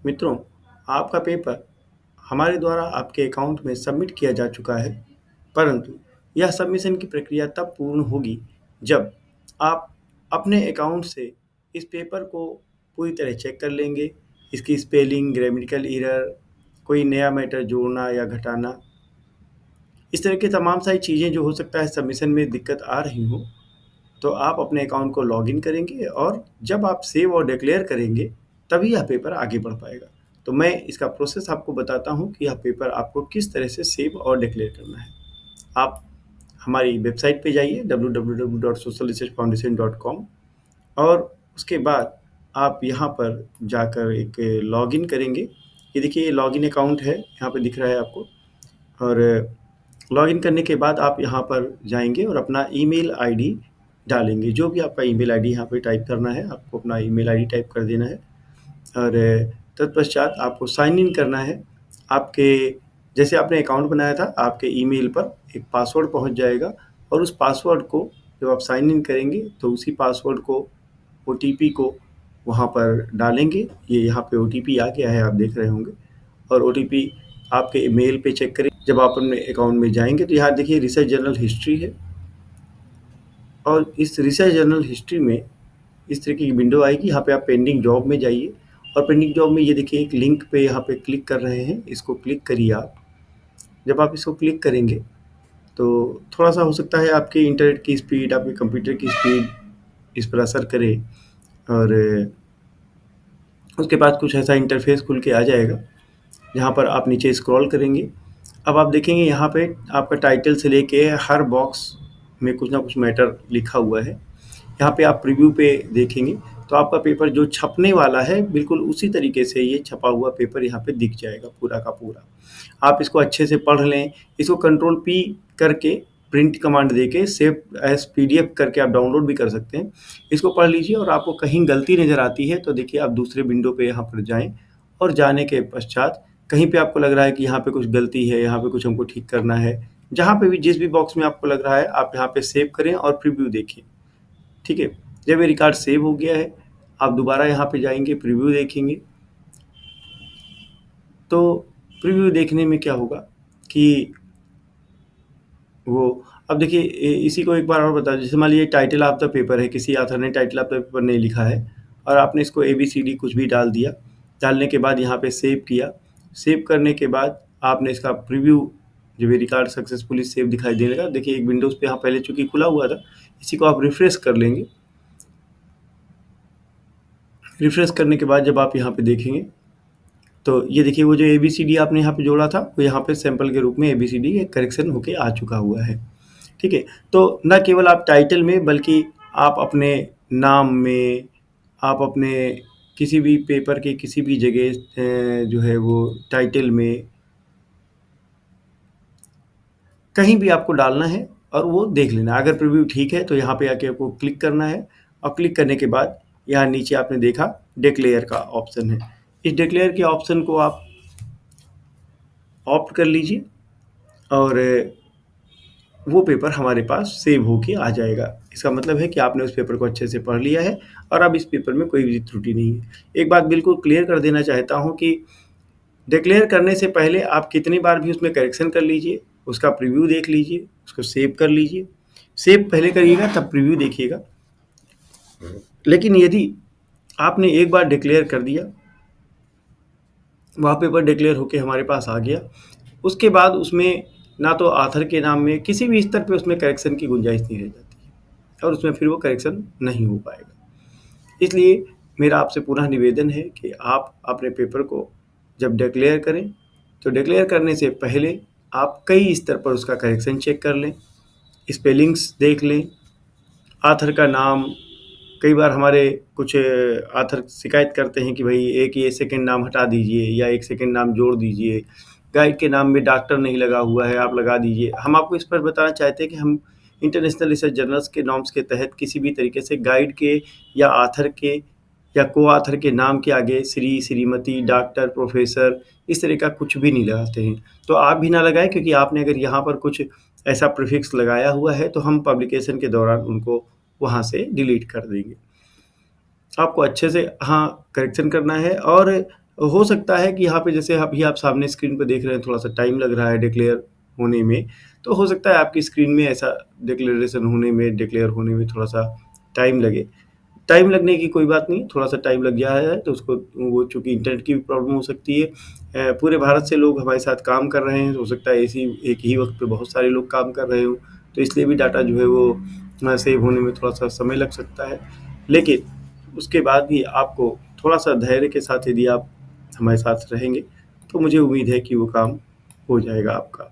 मित्रों, आपका पेपर हमारे द्वारा आपके अकाउंट में सबमिट किया जा चुका है, परंतु यह सबमिशन की प्रक्रिया तब पूर्ण होगी जब आप अपने अकाउंट से इस पेपर को पूरी तरह चेक कर लेंगे। इसकी स्पेलिंग, ग्रामेटिकल एरर, कोई नया मैटर जोड़ना या घटाना, इस तरह की तमाम सारी चीज़ें जो हो सकता है सबमिशन में दिक्कत आ रही हो, तो आप अपने अकाउंट को लॉगिन करेंगे और जब आप सेव और डिक्लेयर करेंगे, तभी यह पेपर आगे बढ़ पाएगा। तो मैं इसका प्रोसेस आपको बताता हूँ कि यह पेपर आपको किस तरह से सेव और डिक्लेयर करना है। आप हमारी वेबसाइट पे जाइए www.socialresearchfoundation.com और उसके बाद आप यहाँ पर जाकर एक लॉगिन करेंगे। ये देखिए, ये लॉगिन अकाउंट है, यहाँ पे दिख रहा है आपको। और लॉगिन करने के बाद आप यहाँ पर जाएँगे और अपना ईमेल आईडी डालेंगे। जो भी आपका ईमेल आईडी यहाँ पे टाइप करना है, आपको अपना ईमेल आईडी टाइप कर देना है और तत्पश्चात आपको साइन इन करना है। आपके जैसे आपने अकाउंट बनाया था, आपके ईमेल पर एक पासवर्ड पहुँच जाएगा और उस पासवर्ड को जब आप साइन इन करेंगे, तो उसी पासवर्ड को, ओटीपी को वहाँ पर डालेंगे। ये यहाँ पे ओटीपी आ गया है, आप देख रहे होंगे। और ओटीपी आपके मेल पे चेक करें। जब आप अपने अकाउंट में जाएँगे, तो यहाँ देखिए रिसर्च जर्नल हिस्ट्री है और इस रिसर्च जर्नल हिस्ट्री में इस तरह की विंडो आएगी। यहाँ पे आप पेंडिंग जॉब में जाइए और पेंडिंग जॉब में ये देखिए एक लिंक पे यहाँ पे क्लिक कर रहे हैं, इसको क्लिक करिए आप। जब आप इसको क्लिक करेंगे, तो थोड़ा-सा हो सकता है आपके इंटरनेट की स्पीड, आपके कंप्यूटर की स्पीड इस पर असर करे और उसके बाद कुछ ऐसा इंटरफेस खुल के आ जाएगा, जहाँ पर आप नीचे स्क्रॉल करेंगे। अब आप देखेंगे यहाँ पे आपका टाइटल से लेके हर बॉक्स में कुछ ना कुछ मैटर लिखा हुआ है। यहाँ पे आप प्रीव्यू पे देखेंगे, तो आपका पेपर जो छपने वाला है, बिल्कुल उसी तरीके से ये छपा हुआ पेपर यहाँ पे दिख जाएगा पूरा का पूरा। आप इसको अच्छे से पढ़ लें। इसको कंट्रोल पी करके प्रिंट कमांड देके सेव एज़ पीडीएफ करके आप डाउनलोड भी कर सकते हैं। इसको पढ़ लीजिए और आपको कहीं गलती नज़र आती है, तो देखिए आप दूसरे विंडो पे यहाँ पर जाएँ और जाने के पश्चात कहीं पे आपको लग रहा है कि यहाँ पे कुछ गलती है, यहाँ पे कुछ हमको ठीक करना है, जहाँ पे भी जिस भी बॉक्स में आपको लग रहा है, आप यहाँ पे सेव करें और प्रीव्यू देखिए। ठीक है? जब ये रिकॉर्ड सेव हो गया है, आप दोबारा यहाँ पे जाएँगे, प्रीव्यू देखेंगे। तो प्रीव्यू देखने में क्या होगा कि वो अब देखिए इसी को एक बार और बता, जैसे मान लीजिए टाइटल ऑफ द पेपर है, किसी ऑथर ने टाइटल ऑफ द पेपर नहीं लिखा है और आपने इसको ABCD कुछ भी डाल दिया। डालने के बाद यहाँ पे सेव किया। सेव करने के बाद आपने इसका प्रीव्यू, जब ये रिकॉर्ड सक्सेसफुली सेव दिखाई देने लगा, देखिए एक विंडोज़ पे यहाँ पहले चूँकि खुला हुआ था, इसी को आप रिफ्रेश कर लेंगे। रिफ्रेश करने के बाद जब आप यहाँ पे देखेंगे, तो ये देखिए वो जो ABCD आपने यहाँ पे जोड़ा था, वो यहाँ पे सैंपल के रूप में ABCD एक करेक्शन होके आ चुका हुआ है। ठीक है? तो न केवल आप टाइटल में, बल्कि आप अपने नाम में, आप अपने किसी भी पेपर के किसी भी जगह जो है वो टाइटल में कहीं भी आपको डालना है और वो देख लेना है। अगर प्रीव्यू ठीक है, तो यहाँ पे आके आपको क्लिक करना है और क्लिक करने के बाद यहाँ नीचे आपने देखा डिक्लेयर का ऑप्शन है। इस डिक्लेयर के ऑप्शन को आप ऑप्ट कर लीजिए और वो पेपर हमारे पास सेव होके आ जाएगा। इसका मतलब है कि आपने उस पेपर को अच्छे से पढ़ लिया है और अब इस पेपर में कोई भी त्रुटि नहीं है। एक बात बिल्कुल क्लियर कर देना चाहता हूँ कि डिक्लेयर करने से पहले आप कितनी बार भी उसमें करेक्शन कर लीजिए, उसका प्रीव्यू देख लीजिए, उसको सेव कर लीजिए। सेव पहले करिएगा, तब प्रीव्यू देखिएगा। लेकिन यदि आपने एक बार डिक्लेयर कर दिया, वह पेपर डिक्लेयर होके हमारे पास आ गया, उसके बाद उसमें ना तो ऑथर के नाम में किसी भी स्तर पे उसमें करेक्शन की गुंजाइश नहीं रह जाती है और उसमें फिर वो करेक्शन नहीं हो पाएगा। इसलिए मेरा आपसे पुनः निवेदन है कि आप अपने पेपर को जब डिक्लेयर करें, तो डिक्लेयर करने से पहले आप कई स्तर पर उसका करेक्शन चेक कर लें, स्पेलिंग्स देख लें, ऑथर का नाम। कई बार हमारे कुछ ऑथर शिकायत करते हैं कि भाई एक ये सेकंड नाम हटा दीजिए या एक सेकंड नाम जोड़ दीजिए, गाइड के नाम में डॉक्टर नहीं लगा हुआ है, आप लगा दीजिए। हम आपको इस पर बताना चाहते हैं कि हम इंटरनेशनल रिसर्च जर्नल्स के नॉर्म्स के तहत किसी भी तरीके से गाइड के या ऑथर के या को ऑथर के नाम के आगे श्री, श्रीमती, डॉक्टर, प्रोफेसर इस तरह का कुछ भी नहीं लगाते हैं। तो आप भी ना लगाएं, क्योंकि आपने अगर यहाँ पर कुछ ऐसा प्रीफिक्स लगाया हुआ है, तो हम पब्लिकेशन के दौरान उनको वहाँ से डिलीट कर देंगे। आपको अच्छे से करेक्शन करना है और हो सकता है कि यहाँ पे जैसे अभी आप सामने स्क्रीन पे देख रहे हैं थोड़ा-सा टाइम लग रहा है डिक्लेयर होने में, तो हो सकता है आपकी स्क्रीन में ऐसा डिक्लेयर होने में थोड़ा-सा टाइम लगे। टाइम लगने की कोई बात नहीं, थोड़ा-सा टाइम लग गया है तो उसको वो चूँकि इंटरनेट की भी प्रॉब्लम हो सकती है। पूरे भारत से लोग हमारे साथ काम कर रहे हैं, तो हो सकता है इसी एक ही वक़्त पे बहुत सारे लोग काम कर रहे हों, तो इसलिए भी डाटा जो है वो सेव होने में थोड़ा-सा समय लग सकता है। लेकिन उसके बाद भी आपको थोड़ा-सा धैर्य के साथ यदि आप हमारे साथ रहेंगे, तो मुझे उम्मीद है कि वो काम हो जाएगा आपका।